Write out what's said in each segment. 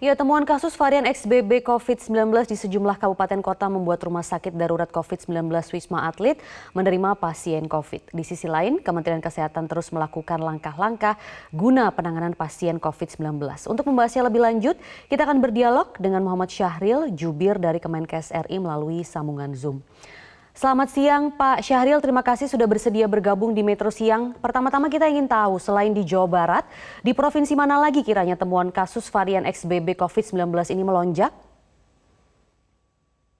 Ya, temuan kasus varian XBB COVID-19 di sejumlah kabupaten kota membuat rumah sakit darurat COVID-19 Wisma Atlet menerima pasien COVID. Di sisi lain, Kementerian Kesehatan terus melakukan langkah-langkah guna penanganan pasien COVID-19. Untuk membahasnya lebih lanjut, kita akan berdialog dengan Muhammad Syahril, jubir dari Kemenkes RI melalui sambungan Zoom. Selamat siang Pak Syahril, terima kasih sudah bersedia bergabung di Metro Siang. Pertama-tama kita ingin tahu, selain di Jawa Barat, di provinsi mana lagi kiranya temuan kasus varian XBB COVID-19 ini melonjak?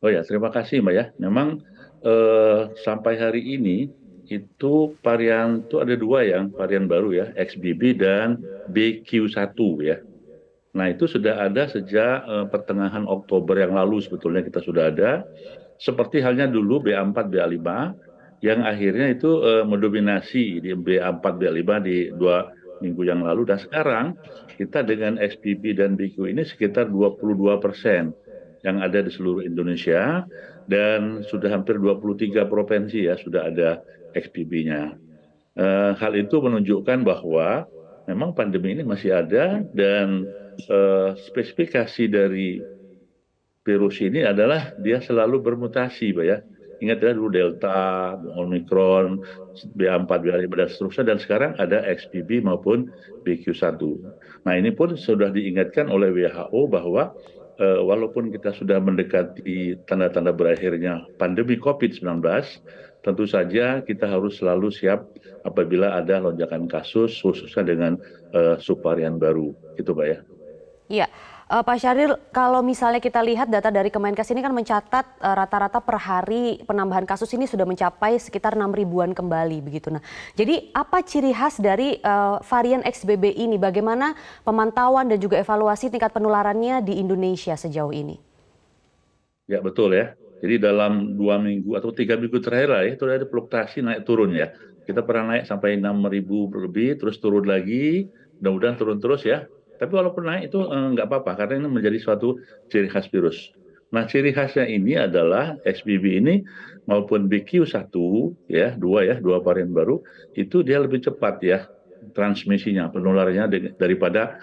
Oh ya, terima kasih Mbak ya. Memang sampai hari ini itu varian itu ada dua yang varian baru ya, XBB dan BQ1 ya. Nah itu sudah ada sejak pertengahan Oktober yang lalu sebetulnya kita sudah ada. Seperti halnya dulu BA4, BA5 yang akhirnya itu mendominasi di BA4, BA5 di 2 minggu yang lalu. Dan sekarang kita dengan XBB dan BQ ini sekitar 22% yang ada di seluruh Indonesia dan sudah hampir 23 provinsi ya sudah ada XBB-nya. Hal itu menunjukkan bahwa memang pandemi ini masih ada dan spesifikasi dari virus ini adalah dia selalu bermutasi, Pak ya. Ingat ya dulu Delta, Omicron, BA4, BA5 dan seterusnya, dan sekarang ada XBB maupun BQ1. Nah ini pun sudah diingatkan oleh WHO bahwa walaupun kita sudah mendekati tanda-tanda berakhirnya pandemi COVID-19, tentu saja kita harus selalu siap apabila ada lonjakan kasus, khususnya dengan subvarian baru, gitu Pak ya. Iya, Pak Syahril, kalau misalnya kita lihat data dari Kemenkes ini kan mencatat rata-rata per hari penambahan kasus ini sudah mencapai sekitar 6 ribuan kembali begitu. Nah, jadi apa ciri khas dari varian XBB ini? Bagaimana pemantauan dan juga evaluasi tingkat penularannya di Indonesia sejauh ini? Ya betul ya. Jadi dalam 2 minggu atau 3 minggu terakhir lah ya, itu ada fluktuasi naik turun ya. Kita pernah naik sampai 6.000 lebih, terus turun lagi, mudah-mudahan turun terus ya. Tapi walaupun naik itu nggak apa-apa, karena ini menjadi suatu ciri khas virus. Nah ciri khasnya ini adalah XBB ini maupun BQ1 ya, dua varian baru, itu dia lebih cepat ya transmisinya, penularannya daripada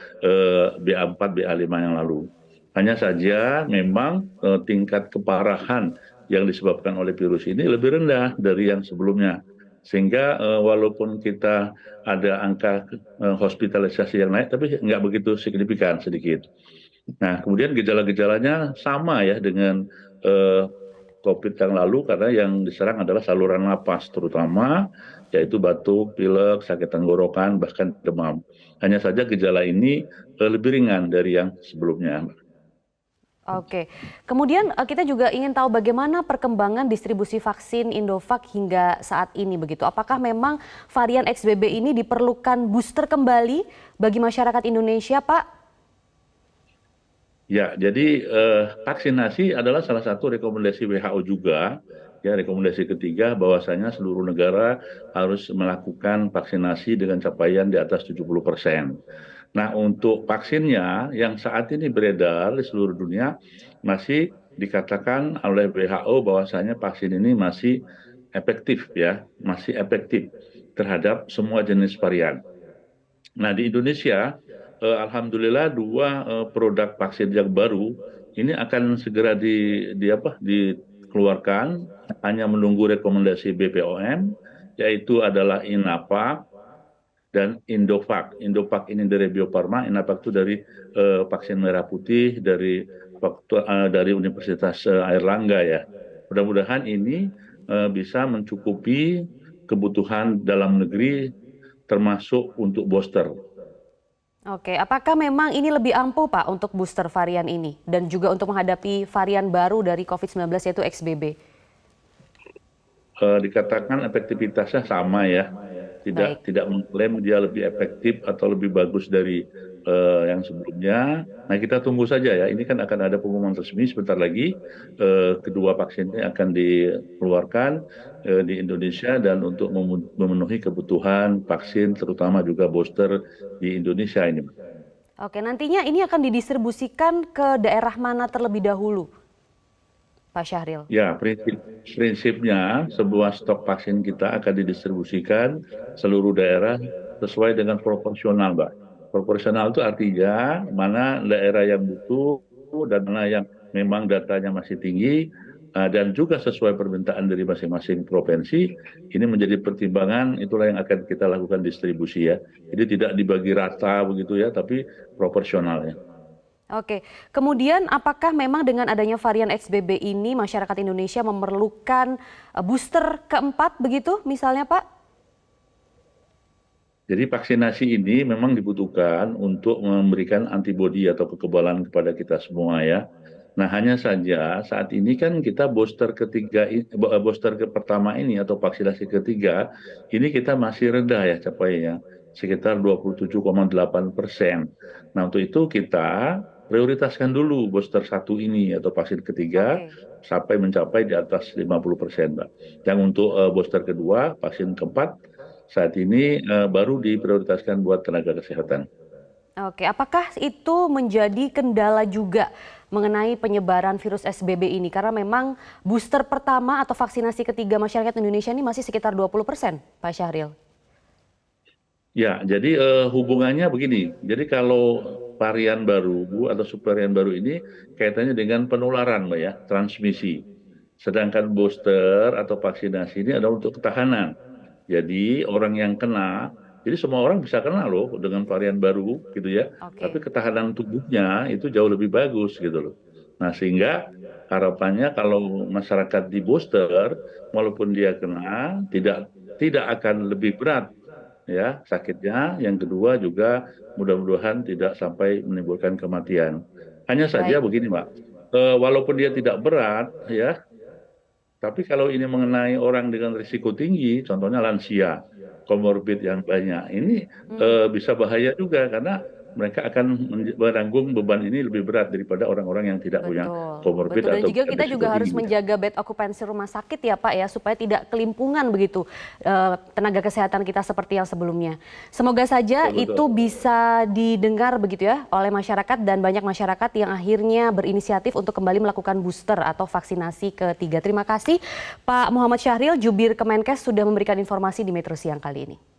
BA4, BA5 yang lalu. Hanya saja memang tingkat keparahan yang disebabkan oleh virus ini lebih rendah dari yang sebelumnya. Sehingga walaupun kita ada angka hospitalisasi yang naik, tapi nggak begitu signifikan, sedikit. Nah, kemudian gejala-gejalanya sama ya dengan eh, COVID yang lalu, karena yang diserang adalah saluran napas terutama, yaitu batuk, pilek, sakit tenggorokan, bahkan demam. Hanya saja gejala ini lebih ringan dari yang sebelumnya. Oke, kemudian kita juga ingin tahu bagaimana perkembangan distribusi vaksin Indovac hingga saat ini begitu. Apakah memang varian XBB ini diperlukan booster kembali bagi masyarakat Indonesia, Pak? Ya, jadi vaksinasi adalah salah satu rekomendasi WHO juga. Ya, rekomendasi ketiga bahwasanya seluruh negara harus melakukan vaksinasi dengan capaian di atas 70%. Nah, untuk vaksinnya yang saat ini beredar di seluruh dunia masih dikatakan oleh WHO bahwasanya vaksin ini masih efektif ya, masih efektif terhadap semua jenis varian. Nah, di Indonesia, alhamdulillah dua produk vaksin yang baru ini akan segera dikeluarkan, hanya menunggu rekomendasi BPOM, yaitu adalah Inavac dan Indovac. Indovac ini dari Bio Farma, Inavac itu dari vaksin merah putih dari Universitas Airlangga ya. Mudah-mudahan ini bisa mencukupi kebutuhan dalam negeri termasuk untuk booster. Oke, apakah memang ini lebih ampuh Pak untuk booster varian ini dan juga untuk menghadapi varian baru dari COVID-19 yaitu XBB? Dikatakan efektivitasnya sama ya, Baik. tidak mengklaim dia lebih efektif atau lebih bagus dari yang sebelumnya. Nah kita tunggu saja ya, ini kan akan ada pengumuman resmi sebentar lagi. Kedua vaksin ini akan dikeluarkan di Indonesia dan untuk memenuhi kebutuhan vaksin terutama juga booster di Indonesia ini. Oke, nantinya ini akan didistribusikan ke daerah mana terlebih dahulu, Pak Syahril? Ya, prinsipnya sebuah stok vaksin kita akan didistribusikan seluruh daerah sesuai dengan proporsional, Mbak. Proporsional itu artinya mana daerah yang butuh dan mana yang memang datanya masih tinggi, dan juga sesuai permintaan dari masing-masing provinsi. Ini menjadi pertimbangan, itulah yang akan kita lakukan distribusi ya. Jadi tidak dibagi rata begitu ya, tapi proporsional ya. Oke, kemudian apakah memang dengan adanya varian XBB ini masyarakat Indonesia memerlukan booster keempat begitu misalnya Pak? Jadi vaksinasi ini memang dibutuhkan untuk memberikan antibodi atau kekebalan kepada kita semua ya. Nah, hanya saja saat ini kan kita booster ke pertama ini atau vaksinasi ketiga, ini kita masih rendah ya capainya, sekitar 27,8%. Nah, untuk itu kita prioritaskan dulu booster satu ini atau vaksin ketiga Oke. sampai mencapai di atas 50%, Mbak. Yang untuk booster kedua, vaksin keempat, saat ini baru diprioritaskan buat tenaga kesehatan. Oke, apakah itu menjadi kendala juga mengenai penyebaran virus SBB ini? Karena memang booster pertama atau vaksinasi ketiga masyarakat Indonesia ini masih sekitar 20%, Pak Syahril. Ya, jadi hubungannya begini. Jadi kalau varian baru atau subvarian baru ini kaitannya dengan penularan, Mbak ya, transmisi. Sedangkan booster atau vaksinasi ini adalah untuk ketahanan. Jadi orang yang kena, jadi semua orang bisa kena loh dengan varian baru gitu ya. Tapi Oke, ketahanan tubuhnya itu jauh lebih bagus gitu loh. Nah, sehingga harapannya kalau masyarakat di booster, walaupun dia kena, tidak akan lebih berat ya sakitnya. Yang kedua juga mudah-mudahan tidak sampai menimbulkan kematian. Hanya saja baik. begini, Mbak, walaupun dia tidak berat ya, tapi kalau ini mengenai orang dengan risiko tinggi, contohnya lansia, komorbid yang banyak, ini Hmm. bisa bahaya juga karena mereka akan menanggung beban ini lebih berat daripada orang-orang yang tidak punya Betul, komorbid betul. Dan atau juga bukan kita risiko juga harus tinggi. menjaga bed okupansi rumah sakit ya Pak ya, supaya tidak kelimpungan begitu tenaga kesehatan kita seperti yang sebelumnya. Semoga saja Betul, betul. itu bisa didengar begitu ya oleh masyarakat dan banyak masyarakat yang akhirnya berinisiatif untuk kembali melakukan booster atau vaksinasi ketiga. Terima kasih Pak Muhammad Syahril, Jubir Kemenkes sudah memberikan informasi di Metro Siang kali ini.